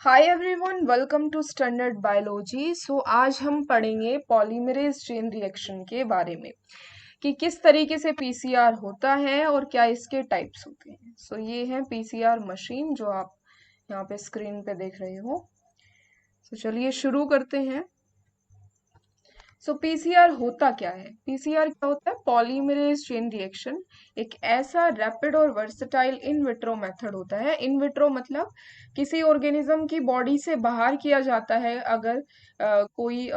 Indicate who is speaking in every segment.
Speaker 1: Hi everyone, welcome to standard biology. आज हम पढ़ेंगे पॉलीमरेज चेन रिएक्शन के बारे में कि किस तरीके से पीसीआर होता है और क्या इसके टाइप्स होते हैं। ये है पीसीआर मशीन जो आप यहाँ पे स्क्रीन पे देख रहे हो। चलिए शुरू करते हैं। पीसीआर होता क्या है? पीसीआर क्या होता है? पॉलीमरेज चेन रिएक्शन एक ऐसा रैपिड और वर्सेटाइल इन विट्रो मेथड होता है। इन विट्रो मतलब किसी ऑर्गेनिज्म की बॉडी से बाहर किया जाता है अगर कोई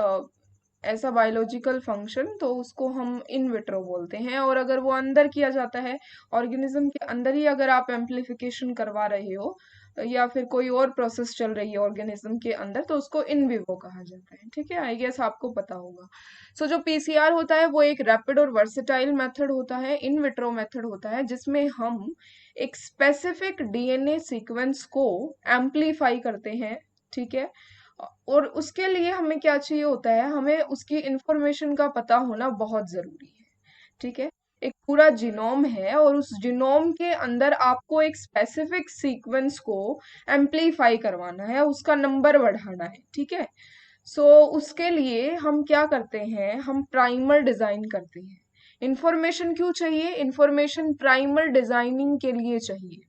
Speaker 1: ऐसा बायोलॉजिकल फंक्शन, तो उसको हम इन विट्रो बोलते हैं। और अगर वो अंदर किया जाता है, ऑर्गेनिज्म के अंदर ही अगर आप एम्प्लीफिकेशन करवा रहे हो या फिर कोई और प्रोसेस चल रही है ऑर्गेनिज्म के अंदर, तो उसको इन विवो कहा जाता है। ठीक है, आई गेस आपको पता होगा। जो पीसीआर होता है वो एक रैपिड और वर्सेटाइल मेथड होता है, इन विट्रो मेथड होता है, जिसमें हम एक स्पेसिफिक डीएनए सीक्वेंस को एम्प्लीफाई करते हैं। ठीक है, और उसके लिए हमें क्या चाहिए होता है? हमें उसकी इंफॉर्मेशन का पता होना बहुत जरूरी है। ठीक है, एक पूरा जीनोम है और उस जीनोम के अंदर आपको एक स्पेसिफिक सीक्वेंस को एम्प्लीफाई करवाना है, उसका नंबर बढ़ाना है। ठीक है, उसके लिए हम क्या करते हैं? हम प्राइमर डिजाइन करते हैं। इंफॉर्मेशन क्यों चाहिए? इंफॉर्मेशन प्राइमर डिजाइनिंग के लिए चाहिए।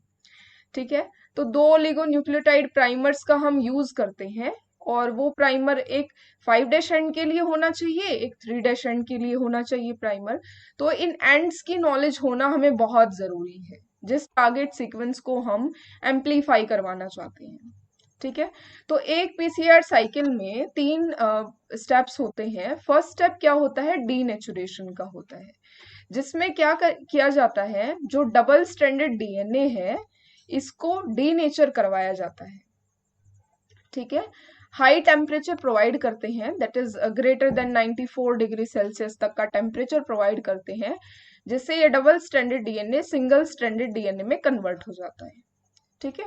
Speaker 1: ठीक है, तो 2 ओलिगोन्यूक्लियोटाइड प्राइमर्स का हम यूज करते हैं, और वो प्राइमर एक 5' एंड के लिए होना चाहिए, एक 3' एंड के लिए होना चाहिए प्राइमर। तो इन एंड्स की नॉलेज होना हमें बहुत जरूरी है, जिस टारगेट सीक्वेंस को हम एम्प्लीफाई करवाना चाहते हैं। ठीक है, तो एक पीसीआर साइकिल में 3 स्टेप्स होते हैं। फर्स्ट स्टेप क्या होता है? डीनेचुरेशन का होता है, जिसमें किया जाता है, जो डबल स्ट्रैंडेड डीएनए है इसको डीनेचर करवाया जाता है। ठीक है, हाई टेम्परेचर प्रोवाइड करते हैं, that is greater than 94 degree Celsius तक का टेम्परेचर प्रोवाइड करते हैं, जिससे ये double stranded DNA single stranded DNA में कन्वर्ट हो जाता है। ठीक है,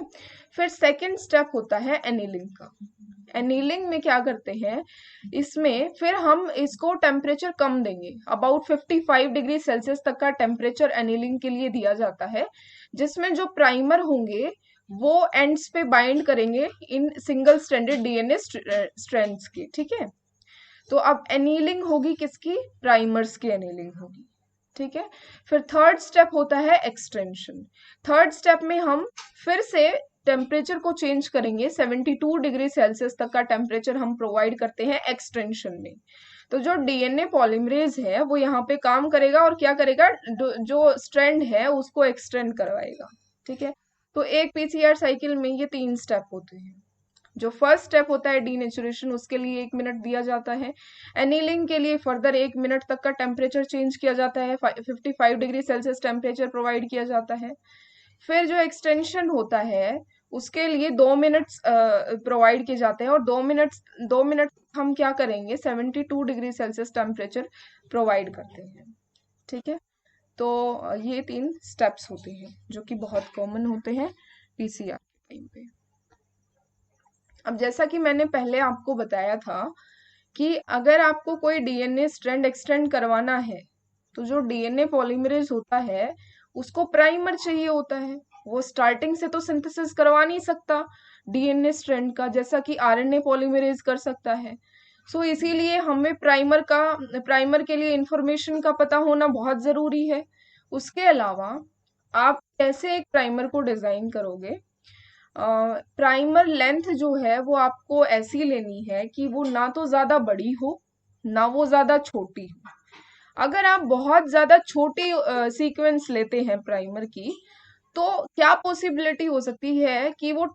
Speaker 1: फिर सेकेंड स्टेप होता है एनीलिंग का। एनीलिंग में क्या करते हैं? इसमें फिर हम इसको टेम्परेचर कम देंगे, अबाउट 55 डिग्री सेल्सियस तक का टेम्परेचर एनीलिंग के लिए दिया जाता है, जिसमें जो प्राइमर होंगे वो एंड्स पे बाइंड करेंगे in single stranded DNA strands के। ठीक है, तो अब एनीलिंग होगी किसकी? प्राइमर्स की एनीलिंग होगी। ठीक है, फिर थर्ड स्टेप होता है एक्सटेंशन। थर्ड स्टेप में हम फिर से टेम्परेचर को चेंज करेंगे, 72 डिग्री सेल्सियस तक का टेम्परेचर हम प्रोवाइड करते हैं एक्सटेंशन में। तो जो डीएनए पॉलीमरेज है वो यहाँ पे काम करेगा और क्या करेगा? जो स्ट्रैंड है उसको एक्सटेंड करवाएगा। ठीक है, तो एक पीसीआर साइकिल में ये 3 स्टेप होते हैं। जो फर्स्ट स्टेप होता है डीनेचुरेशन, उसके लिए 1 मिनट दिया जाता है। एनीलिंग के लिए फर्दर 1 मिनट तक का टेम्परेचर चेंज किया जाता है, 55 डिग्री सेल्सियस टेम्परेचर प्रोवाइड किया जाता है। फिर जो एक्सटेंशन होता है उसके लिए 2 मिनट प्रोवाइड किए जाते हैं, और 2 मिनट हम क्या करेंगे? 72 डिग्री सेल्सियस टेम्परेचर प्रोवाइड करते हैं। ठीक है, तो ये 3 स्टेप्स होते हैं जो कि बहुत कॉमन होते हैं पीसीआर के टाइम पे। अब जैसा कि मैंने पहले आपको बताया था कि अगर आपको कोई डीएनए स्ट्रैंड एक्सटेंड करवाना है, तो जो डीएनए पॉलीमरेज होता है उसको प्राइमर चाहिए होता है। वो स्टार्टिंग से तो सिंथेसिस करवा नहीं सकता डीएनए स्ट्रैंड का, जैसा कि आरएनए पॉलीमरेज कर सकता है। इसीलिए हमें प्राइमर के लिए इंफॉर्मेशन का पता होना बहुत जरूरी है। उसके अलावा आप कैसे एक प्राइमर को डिजाइन करोगे? प्राइमर लेंथ जो है वो आपको ऐसी लेनी है कि वो ना तो ज्यादा बड़ी हो ना वो ज्यादा छोटी हो। अगर आप बहुत ज्यादा छोटी सीक्वेंस लेते हैं प्राइमर की, तो क्या पॉसिबिलिटी हो सकती है कि वो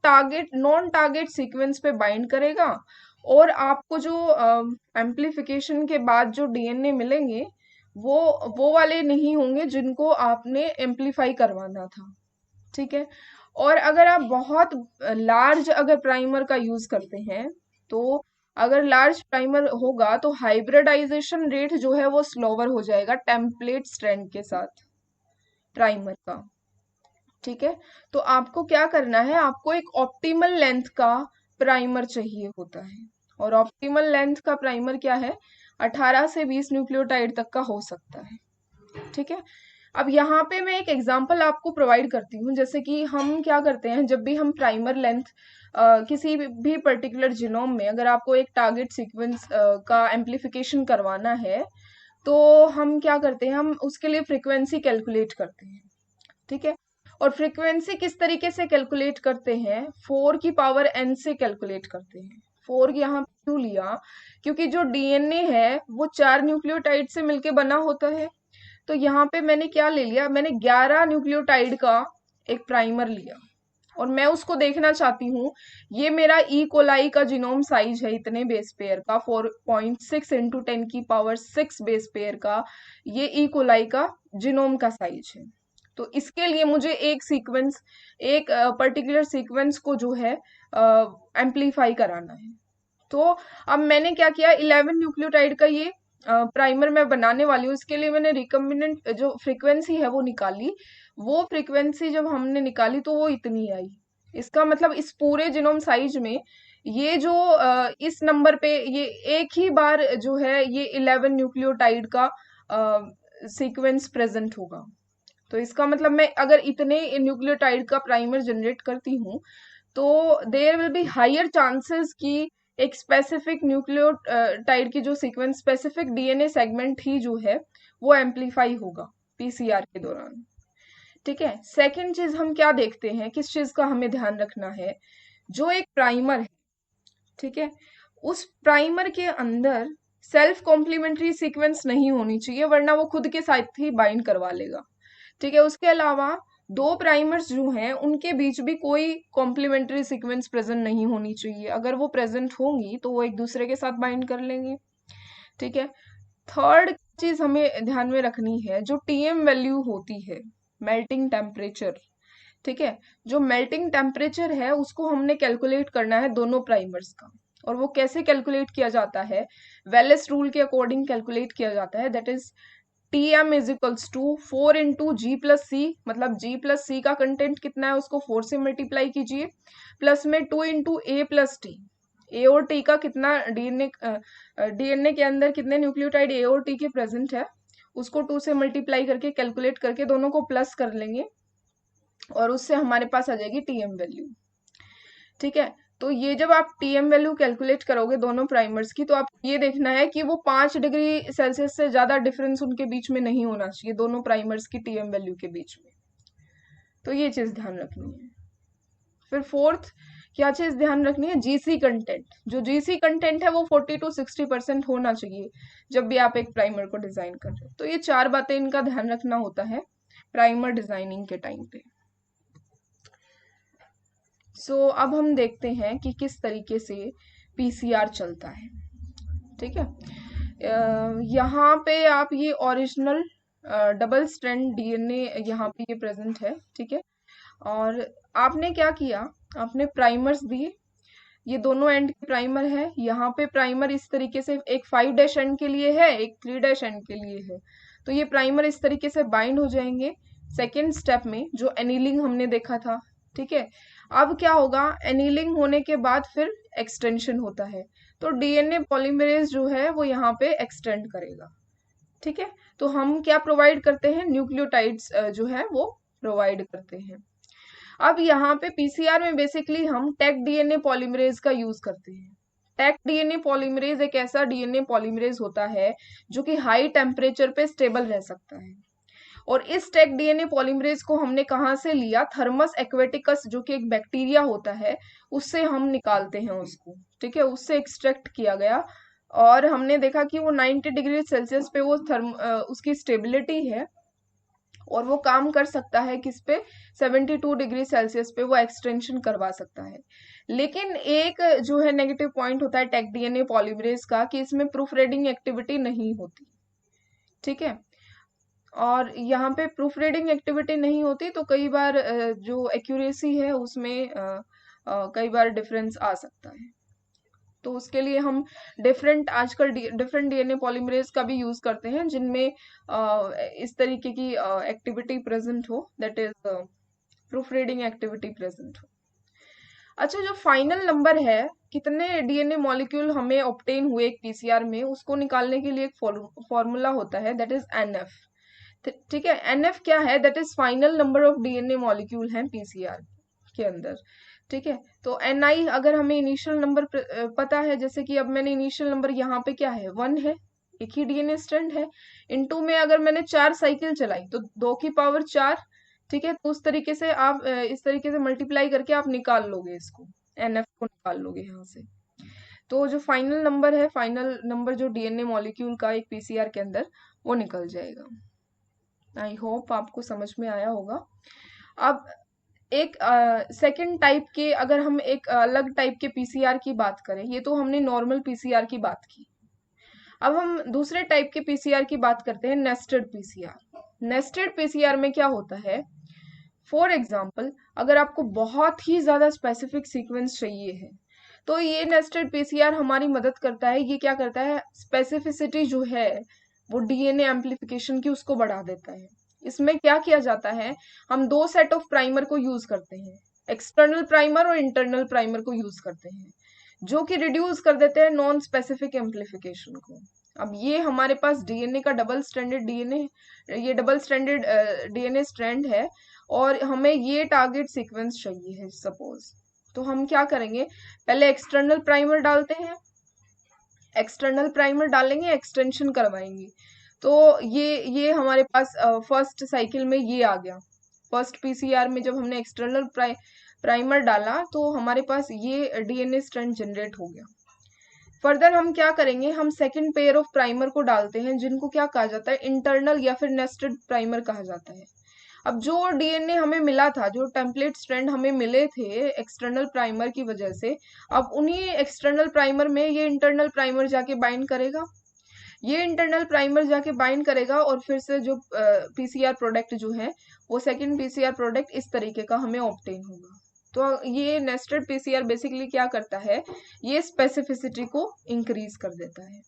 Speaker 1: नॉन टारगेट सीक्वेंस पे बाइंड करेगा, और आपको जो एम्प्लीफिकेशन के बाद जो डीएनए मिलेंगे वो वो वाले नहीं होंगे जिनको आपने एम्प्लीफाई करवाना था। ठीक है, और अगर आप बहुत लार्ज अगर प्राइमर का यूज करते हैं, तो अगर लार्ज प्राइमर होगा तो हाइब्रिडाइजेशन रेट जो है वो स्लोवर हो जाएगा टेम्पलेट स्ट्रैंड के साथ प्राइमर का। ठीक है, तो आपको क्या करना है? आपको एक ऑप्टिमल लेंथ का प्राइमर चाहिए होता है, और ऑप्टिमल लेंथ का प्राइमर क्या है? 18 से 20 न्यूक्लियोटाइड तक का हो सकता है। ठीक है, अब यहाँ पे मैं एक एग्जांपल आपको प्रोवाइड करती हूँ, जैसे कि हम क्या करते हैं जब भी हम प्राइमर लेंथ किसी भी पर्टिकुलर जीनोम में अगर आपको एक टारगेट सीक्वेंस का एम्प्लीफिकेशन करवाना है, तो हम क्या करते हैं, हम उसके लिए फ्रीक्वेंसी कैलकुलेट करते हैं। ठीक है, और फ्रीक्वेंसी किस तरीके से कैलकुलेट करते हैं, 4 की पावर n से कैलकुलेट करते हैं। 4 यहाँ पे क्यों लिया, क्योंकि जो डीएनए है वो 4 न्यूक्लियोटाइड से मिलके बना होता है। तो यहाँ पे मैंने क्या ले लिया, मैंने 11 न्यूक्लियोटाइड का एक प्राइमर लिया और मैं उसको देखना चाहती हूँ, ये मेरा ई कोलाई का जीनोम साइज है इतने बेस पेयर का, 4.6 इंटू 10 की पावर 6 बेस पेयर का ये ई कोलाई का जीनोम का साइज है। तो इसके लिए मुझे एक सीक्वेंस, एक पर्टिकुलर सीक्वेंस को जो है एम्पलीफाई कराना है। तो अब मैंने क्या किया, 11 न्यूक्लियोटाइड का ये प्राइमर मैं बनाने वाली हूँ। इसके लिए मैंने रिकम्बिनेंट जो फ्रीक्वेंसी है वो निकाली। वो फ्रीक्वेंसी जब हमने निकाली तो वो इतनी आई। इसका मतलब इस पूरे जीनोम साइज में ये जो इस नंबर पे ये एक ही बार जो है ये 11 न्यूक्लियोटाइड का सीक्वेंस प्रेजेंट होगा। तो इसका मतलब मैं अगर इतने न्यूक्लियोटाइड का प्राइमर जनरेट करती हूँ तो there will be higher chances कि एक स्पेसिफिक न्यूक्लियोटाइड की जो सीक्वेंस स्पेसिफिक डीएनए सेगमेंट ही जो है वो एम्पलीफाई होगा पीसीआर के दौरान। ठीक है, सेकंड चीज हम क्या देखते हैं, किस चीज का हमें ध्यान रखना है, जो एक प्राइमर है, ठीक है, उस प्राइमर के अंदर सेल्फ कॉम्प्लीमेंट्री सीक्वेंस नहीं होनी चाहिए, वरना वो खुद के साथ ही बाइंड करवा लेगा। ठीक है, उसके अलावा दो प्राइमर्स जो हैं उनके बीच भी कोई कॉम्प्लीमेंट्री सीक्वेंस प्रेजेंट नहीं होनी चाहिए। अगर वो प्रेजेंट होंगी तो वो एक दूसरे के साथ बाइंड कर लेंगे। ठीक है, थर्ड चीज हमें ध्यान में रखनी है, जो टीएम वैल्यू होती है, मेल्टिंग टेम्परेचर। ठीक है, जो मेल्टिंग टेम्परेचर है उसको हमने कैलकुलेट करना है दोनों प्राइमर्स का। और वो कैसे कैलकुलेट किया जाता है, वेलेस रूल के अकॉर्डिंग कैलकुलेट किया जाता है। That is Tm is equals to 4 into G plus C, मतलब जी प्लस सी का कंटेंट कितना है उसको 4 से मल्टीप्लाई कीजिए, प्लस में 2 इंटू ए प्लस टी। ए और टी का कितना डीएनए के अंदर कितने न्यूक्लियोटाइड ए और टी के प्रेजेंट है उसको 2 से मल्टीप्लाई करके कैलकुलेट करके दोनों को प्लस कर लेंगे और उससे हमारे पास आ जाएगी टीएम वैल्यू। ठीक है, तो ये जब आप टीएम वैल्यू कैलकुलेट करोगे दोनों प्राइमर्स की, तो आप ये देखना है कि वो 5 डिग्री सेल्सियस से ज्यादा डिफरेंस उनके बीच में नहीं होना चाहिए, दोनों प्राइमर्स की टीएम वैल्यू के बीच में। तो ये चीज ध्यान रखनी है। फिर फोर्थ क्या चीज ध्यान रखनी है, जीसी कंटेंट। जो जीसी कंटेंट है वो 40 to 60% होना चाहिए जब भी आप एक प्राइमर को डिजाइन कर रहे हो। तो ये 4 बातें इनका ध्यान रखना होता है प्राइमर डिजाइनिंग के टाइम पे। अब हम देखते हैं कि किस तरीके से पीसीआर चलता है। ठीक है, यहाँ पे आप ये ओरिजिनल डबल स्ट्रैंड डीएनए यहाँ पे ये प्रेजेंट है। ठीक है, और आपने क्या किया, आपने प्राइमर्स दिए, ये दोनों एंड के प्राइमर है। यहाँ पे प्राइमर इस तरीके से एक 5' एंड के लिए है, एक 3' एंड के लिए है। तो ये प्राइमर इस तरीके से बाइंड हो जाएंगे सेकेंड स्टेप में, जो एनीलिंग हमने देखा था। ठीक है, अब क्या होगा, एनीलिंग होने के बाद फिर एक्सटेंशन होता है, तो डीएनए पॉलीमरेज जो है वो यहाँ पे एक्सटेंड करेगा। ठीक है, तो हम क्या प्रोवाइड करते हैं, न्यूक्लियोटाइड्स जो है वो प्रोवाइड करते हैं। अब यहाँ पे पीसीआर में बेसिकली हम टेक डीएनए पॉलीमरेज का यूज करते हैं। टेक डीएनए पॉलीमरेज एक ऐसा डीएनए पॉलीमरेज होता है जो कि हाई टेम्परेचर पे स्टेबल रह सकता है। और इस टेक डीएनए पॉलीमरेज को हमने कहाँ से लिया, थर्मस एक्वेटिकस जो कि एक बैक्टीरिया होता है उससे हम निकालते हैं उसको। ठीक है, उससे एक्सट्रैक्ट किया गया और हमने देखा कि वो 90 डिग्री सेल्सियस पे वो उसकी स्टेबिलिटी है और वो काम कर सकता है किस पे, 72 डिग्री सेल्सियस पे वो एक्सटेंशन करवा सकता है। लेकिन एक जो है नेगेटिव पॉइंट होता है टेक डीएनए पॉलीमरेज का, कि इसमें प्रूफ रीडिंग एक्टिविटी नहीं होती। ठीक है, और यहाँ पे प्रूफ रीडिंग एक्टिविटी नहीं होती तो कई बार जो एक्यूरेसी है उसमें कई बार डिफरेंस आ सकता है। तो उसके लिए हम आजकल डिफरेंट डीएनए पॉलीमरेज का भी यूज करते हैं जिनमें इस तरीके की एक्टिविटी प्रेजेंट हो, that is proof reading activity present हो। अच्छा, जो फाइनल नंबर है कितने डीएनए मॉलिक्यूल हमें ऑब्टेन हुए एक पीसीआर में, उसको निकालने के लिए एक फॉर्मूला होता है, दैट इज एनएफ। ठीक है। NF क्या है? That is final number of DNA molecule हैं पीसीआर के अंदर। ठीक है, तो NI अगर हमें इनिशियल नंबर पता है, जैसे कि अब मैंने इनिशियल नंबर यहाँ पे क्या है 1 है, एक ही डीएनए स्ट्रैंड है। इनटू में अगर मैंने 4 साइकिल चलाई तो 2 की पावर 4। ठीक है, तो उस तरीके से आप इस तरीके से मल्टीप्लाई करके आप निकाल लोगे इसको, NF को निकाल लोगे यहाँ से। तो जो फाइनल नंबर है, फाइनल नंबर जो डीएनए मॉलिक्यूल का एक पीसीआर के अंदर, वो निकल जाएगा। आई होप आपको समझ में आया होगा। अब एक सेकंड टाइप के, अगर हम एक अलग टाइप के पीसीआर की बात करें, ये तो हमने नॉर्मल पीसीआर की बात की। अब हम दूसरे टाइप के पीसीआर की बात करते हैं, नेस्टेड पीसीआर। नेस्टेड पीसीआर में क्या होता है, फॉर एग्जाम्पल अगर आपको बहुत ही ज्यादा स्पेसिफिक सीक्वेंस चाहिए है, तो ये नेस्टेड पीसीआर हमारी मदद करता है। ये क्या करता है, स्पेसिफिसिटी जो है वो डीएनए एम्प्लीफिकेशन की उसको बढ़ा देता है। इसमें क्या किया जाता है, हम 2 सेट ऑफ प्राइमर को यूज करते हैं, एक्सटर्नल प्राइमर और इंटरनल प्राइमर को यूज करते हैं, जो कि रिड्यूस कर देते हैं नॉन स्पेसिफिक एम्प्लीफिकेशन को। अब ये हमारे पास डीएनए का डबल स्ट्रैंडेड डीएनए, ये डबल स्ट्रैंडेड डीएनए स्ट्रैंड है, और हमें ये टारगेट सीक्वेंस चाहिए है सपोज। तो हम क्या करेंगे, पहले एक्सटर्नल प्राइमर डालते हैं, एक्सटर्नल प्राइमर डालेंगे, एक्सटेंशन करवाएंगे, तो ये हमारे पास फर्स्ट साइकिल में ये आ गया। फर्स्ट पीसीआर में जब हमने एक्सटर्नल प्राइमर डाला तो हमारे पास ये डीएनए स्ट्रैंड जनरेट हो गया। फर्दर हम क्या करेंगे, हम सेकंड पेयर ऑफ प्राइमर को डालते हैं, जिनको क्या कहा जाता है, इंटरनल या फिर नेस्टेड प्राइमर कहा जाता है। अब जो डीएनए हमें मिला था, जो टेम्पलेट स्ट्रैंड हमें मिले थे एक्सटर्नल प्राइमर की वजह से, अब उन्हीं एक्सटर्नल प्राइमर में ये इंटरनल प्राइमर जाके बाइंड करेगा, ये इंटरनल प्राइमर जाके बाइंड करेगा, और फिर से जो पीसीआर प्रोडक्ट जो है वो सेकंड पीसीआर प्रोडक्ट इस तरीके का हमें ऑब्टेन होगा। तो ये नेस्टेड पीसीआर बेसिकली क्या करता है, ये स्पेसिफिसिटी को इंक्रीज कर देता है।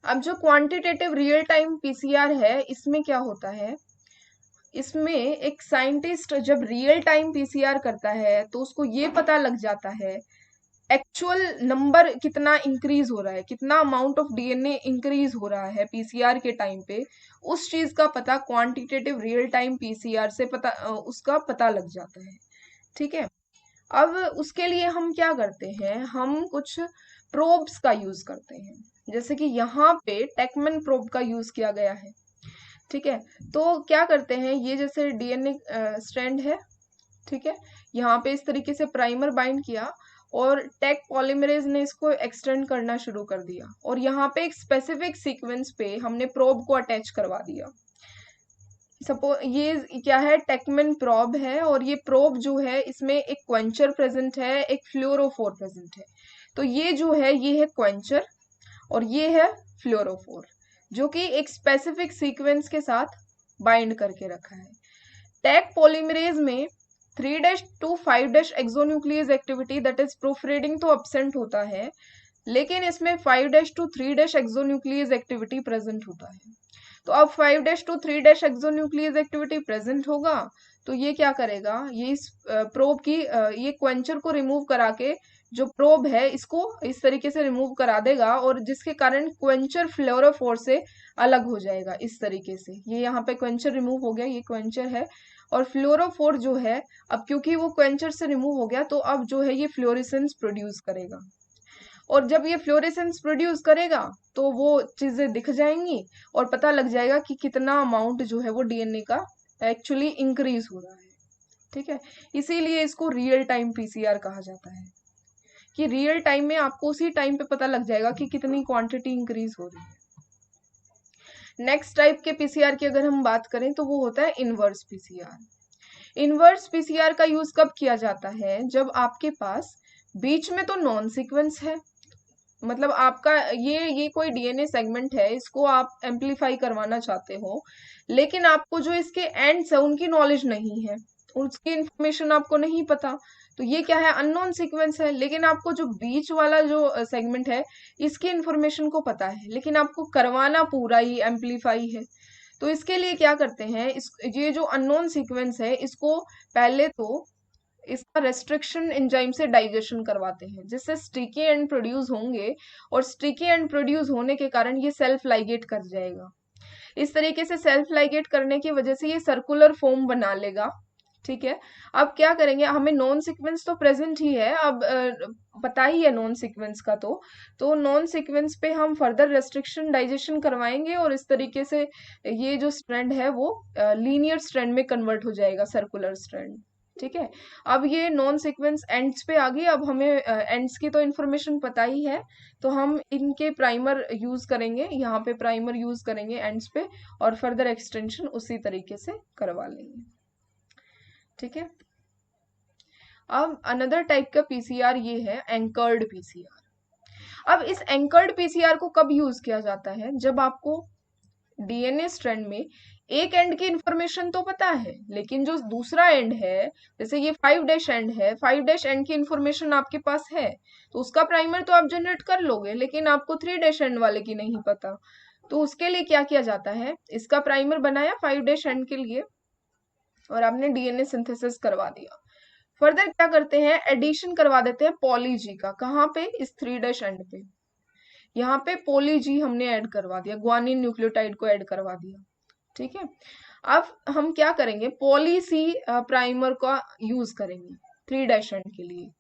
Speaker 1: अब जो क्वांटिटेटिव रियल टाइम पीसीआर है, इसमें क्या होता है, इसमें एक साइंटिस्ट जब रियल टाइम पीसीआर करता है तो उसको ये पता लग जाता है एक्चुअल नंबर कितना इंक्रीज हो रहा है, कितना अमाउंट ऑफ डीएनए इंक्रीज हो रहा है पीसीआर के टाइम पे, उस चीज का पता क्वांटिटेटिव रियल टाइम पीसीआर से उसका पता लग जाता है। ठीक है, अब उसके लिए हम क्या करते हैं, हम कुछ प्रोब्स का यूज करते हैं, जैसे कि यहाँ पे टेकमैन प्रोब का यूज किया गया है। ठीक है, तो क्या करते हैं, ये जैसे डीएनए स्ट्रैंड है, ठीक है, यहाँ पे इस तरीके से प्राइमर बाइंड किया और टेक पॉलीमरेज ने इसको एक्सटेंड करना शुरू कर दिया, और यहाँ पे एक स्पेसिफिक सीक्वेंस पे हमने प्रोब को अटैच करवा दिया। सपोज ये क्या है, टेकमैन प्रोब है, और ये प्रोब जो है इसमें एक क्वेंचर प्रेजेंट है, एक फ्लोरोफोर प्रेजेंट है। तो ये जो है ये है क्वेंचर और ये है फ्लोरोफोर, जो कि एक स्पेसिफिक सीक्वेंस के साथ बाइंड करके रखा है। टैग पॉलीमरेज में 3' to 5' exonuclease activity that is proofreading तो एब्सेंट होता है, लेकिन इसमें 5' to 3' एक्सोन्यूक्लियस एक्टिविटी प्रेजेंट होता है। तो अब 5' to 3' एक्सोन्यूक्लियस एक्टिविटी प्रेजेंट होगा तो ये क्या करेगा, ये इस प्रोब की ये क्वेंचर को रिमूव करा के जो प्रोब है इसको इस तरीके से रिमूव करा देगा, और जिसके कारण क्वेंचर फ्लोरोफोर से अलग हो जाएगा इस तरीके से। ये यहाँ पे क्वेंचर रिमूव हो गया, ये क्वेंचर है, और फ्लोरोफोर जो है अब क्योंकि वो क्वेंचर से रिमूव हो गया तो अब जो है ये फ्लोरेसेंस प्रोड्यूस करेगा, और जब ये फ्लोरेसेंस प्रोड्यूस करेगा तो वो चीजें दिख जाएंगी और पता लग जाएगा कि कितना अमाउंट जो है वो डीएनए का एक्चुअली इंक्रीज हो रहा है। ठीक है, इसीलिए इसको रियल टाइम पीसीआर कहा जाता है, कि रियल टाइम में आपको उसी टाइम पे पता लग जाएगा कि कितनी क्वांटिटी इंक्रीज हो रही है। नेक्स्ट टाइप के पीसीआर की अगर हम बात करें तो वो होता है इनवर्स पीसीआर। इनवर्स पीसीआर का यूज कब किया जाता है, जब आपके पास बीच में तो नॉन सीक्वेंस है, मतलब आपका ये कोई डीएनए सेगमेंट है, इसको आप एम्पलीफाई करवाना चाहते हो, लेकिन आपको जो इसके एंड्स है उनकी नॉलेज नहीं है, उसकी इंफॉर्मेशन आपको नहीं पता, तो ये क्या है, अननोन सीक्वेंस है। लेकिन आपको जो बीच वाला जो सेगमेंट है इसकी इंफॉर्मेशन को पता है, लेकिन आपको करवाना पूरा ही एम्पलीफाई है। तो इसके लिए क्या करते हैं, ये जो अननोन सीक्वेंस है इसको पहले तो इसका रेस्ट्रिक्शन एंजाइम से डाइजेशन करवाते हैं, जिससे स्टिकी एंड प्रोड्यूस होंगे, और स्टिकी एंड प्रोड्यूस होने के कारण ये सेल्फ लाइगेट कर जाएगा। इस तरीके से सेल्फ लाइगेट करने की वजह से ये सर्कुलर फॉर्म बना लेगा। ठीक है, अब क्या करेंगे, हमें नॉन सीक्वेंस तो प्रेजेंट ही है, अब पता ही है नॉन सीक्वेंस का, तो नॉन सीक्वेंस पे हम फर्दर रेस्ट्रिक्शन डाइजेशन करवाएंगे और इस तरीके से ये जो स्ट्रैंड है वो लीनियर स्ट्रैंड में कन्वर्ट हो जाएगा, सर्कुलर स्ट्रैंड। ठीक है, अब ये नॉन सीक्वेंस एंड्स पे आ गई, अब हमें एंड्स की तो इन्फॉर्मेशन पता ही है, तो हम इनके प्राइमर यूज करेंगे, यहाँ पे प्राइमर यूज करेंगे एंड्स पे, और फर्दर एक्सटेंशन उसी तरीके से करवा लेंगे। ठीक है, अब अनदर टाइप का पीसीआर ये है एंकर्ड पीसीआर। अब इस एंकर्ड पीसीआर को कब यूज किया जाता है, जब आपको डीएनए स्ट्रैंड में एक एंड की इंफॉर्मेशन तो पता है, लेकिन जो दूसरा एंड है, जैसे ये 5' एंड है, 5' एंड की इंफॉर्मेशन आपके पास है, तो उसका प्राइमर तो आप जनरेट कर लोगे, लेकिन आपको 3' एंड वाले की नहीं पता, तो उसके लिए क्या किया जाता है, इसका प्राइमर बनाया 5' एंड के लिए और आपने डीएनए सिंथेसिस करवा दिया। फर्दर क्या करते हैं, एडिशन करवा देते हैं पॉली जी का, कहाँ पे, इस 3' एंड पे, यहाँ पे पॉली जी हमने ऐड करवा दिया, ग्वानिन न्यूक्लियोटाइड को ऐड करवा दिया। ठीक है, अब हम क्या करेंगे, पॉली सी प्राइमर का यूज करेंगे 3' एंड के लिए।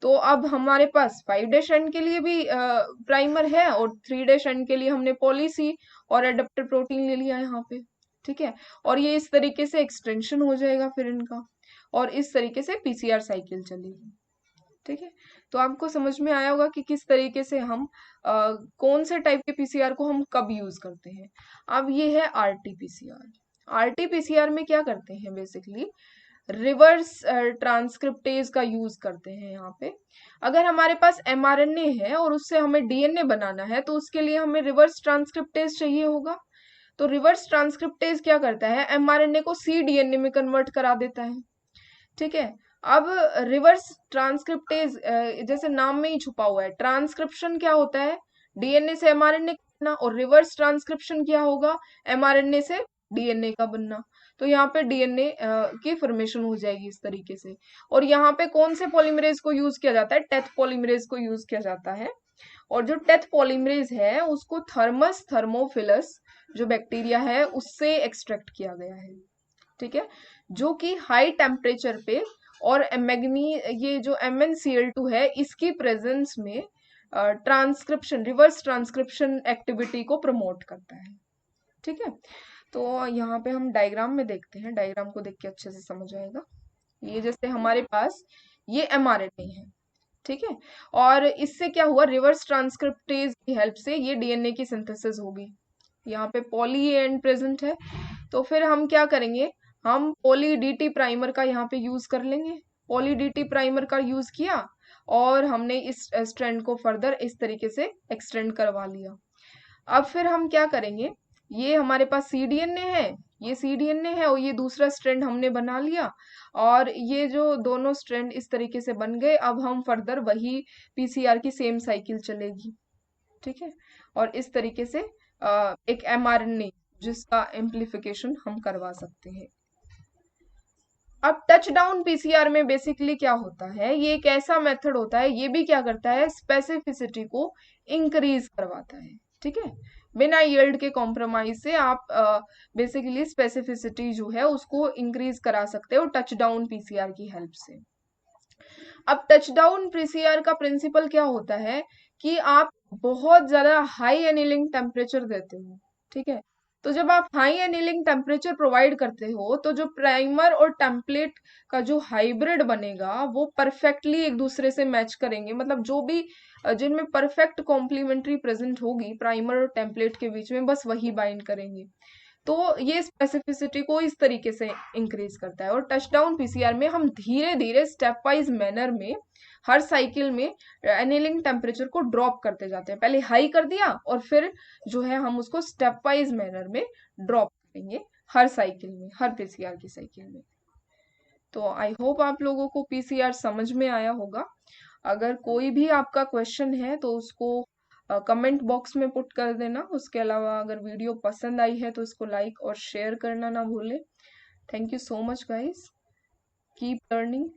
Speaker 1: तो अब हमारे पास 5' एंड के लिए भी प्राइमर है और 3' एंड के लिए हमने पॉली सी और एडेप्टर प्रोटीन ले लिया यहाँ पे। ठीक है, और ये इस तरीके से एक्सटेंशन हो जाएगा फिर इनका, और इस तरीके से पीसीआर साइकिल चलेगी। ठीक है, तो आपको समझ में आया होगा कि किस तरीके से हम कौन से टाइप के पीसीआर को हम कब यूज करते हैं। अब ये है आरटीपीसीआर। आरटीपीसीआर में क्या करते हैं, बेसिकली रिवर्स ट्रांसक्रिप्टेज का यूज करते हैं। यहाँ पे अगर हमारे पास एमआरएनए है और उससे हमें डीएनए बनाना है, तो उसके लिए हमें रिवर्स ट्रांसक्रिप्टेज चाहिए होगा। तो रिवर्स ट्रांसक्रिप्टेज क्या करता है, एमआरएनए को सी डीएनए में कन्वर्ट करा देता है। ठीक है, अब रिवर्स ट्रांसक्रिप्टेज जैसे नाम में ही छुपा हुआ है, ट्रांसक्रिप्शन क्या होता है, डीएनए से एमआरएनए बनना, और रिवर्स ट्रांसक्रिप्शन क्या होगा, एमआरएनए से डीएनए का बनना। तो यहाँ पे डीएनए की फॉर्मेशन हो जाएगी इस तरीके से। और यहाँ पे कौन से पॉलीमरेज को यूज किया जाता है, टेथ पॉलीमरेज को यूज किया जाता है। और जो टेथ पॉलीमरेज है उसको थर्मस थर्मोफिलस जो बैक्टीरिया है उससे एक्सट्रैक्ट किया गया है। ठीक है, जो कि हाई टेम्परेचर पे और मैग्नी ये जो MnCl2 है इसकी प्रेजेंस में ट्रांसक्रिप्शन, रिवर्स ट्रांसक्रिप्शन एक्टिविटी को प्रमोट करता है। ठीक है, तो यहाँ पे हम डायग्राम में देखते हैं, डायग्राम को देख के अच्छे से समझ आएगा। ये जैसे हमारे पास ये mRNA है, ठीक है, और इससे क्या हुआ, रिवर्स ट्रांसक्रिप्टेज की हेल्प से ये डीएनए की सिंथेसिस होगी। यहाँ पे पॉली एंड प्रेजेंट है, तो फिर हम क्या करेंगे, हम पॉली डीटी प्राइमर का यहाँ पे यूज कर लेंगे। पॉली डीटी प्राइमर का यूज किया और हमने इस स्ट्रैंड को फर्दर इस तरीके से एक्सटेंड करवा लिया। अब फिर हम क्या करेंगे, ये हमारे पास सीडीएनए है, ये सीडीएनए है और ये दूसरा स्ट्रैंड हमने बना लिया, और ये जो दोनों स्ट्रैंड इस तरीके से बन गए। अब हम फर्दर वही पीसीआर की सेम साइकिल चलेगी। ठीक है, और इस तरीके से एक एमआरएनए जिसका एम्प्लीफिकेशन हम करवा सकते हैं। अब टच डाउन पीसीआर में बेसिकली क्या होता है, ये एक ऐसा मेथड होता है, ये भी क्या करता है, स्पेसिफिसिटी को इंक्रीज करवाता है। ठीक है, बिना यील्ड के कॉम्प्रोमाइज से आप बेसिकली स्पेसिफिसिटी जो है उसको इंक्रीज करा सकते हो टच डाउन पीसीआर की हेल्प से। अब टच डाउन पीसीआर का प्रिंसिपल क्या होता है कि आप बहुत ज्यादा हाई एनीलिंग टेम्परेचर देते हो। ठीक है, तो जब आप हाई एनीलिंग टेम्परेचर प्रोवाइड करते हो तो जो प्राइमर और टेम्पलेट का जो हाइब्रिड बनेगा वो परफेक्टली एक दूसरे से मैच करेंगे, मतलब जो भी जिनमें परफेक्ट कॉम्प्लीमेंट्री प्रेजेंट होगी प्राइमर और टेम्पलेट के बीच में, बस वही बाइंड करेंगे। तो ये स्पेसिफिसिटी को इस तरीके से इंक्रीज करता है। और टच डाउन पीसीआर में हम धीरे धीरे स्टेप वाइज मैनर में हर साइकिल में एनीलिंग टेम्परेचर को ड्रॉप करते जाते हैं। पहले हाई कर दिया और फिर जो है हम उसको स्टेप वाइज मैनर में ड्रॉप करेंगे हर साइकिल में, हर पीसीआर की साइकिल में। तो आई होप आप लोगों को पीसीआर समझ में आया होगा। अगर कोई भी आपका क्वेश्चन है तो उसको कमेंट बॉक्स में पुट कर देना। उसके अलावा अगर वीडियो पसंद आई है तो इसको लाइक और शेयर करना ना भूलें। Thank you so much guys, keep learning.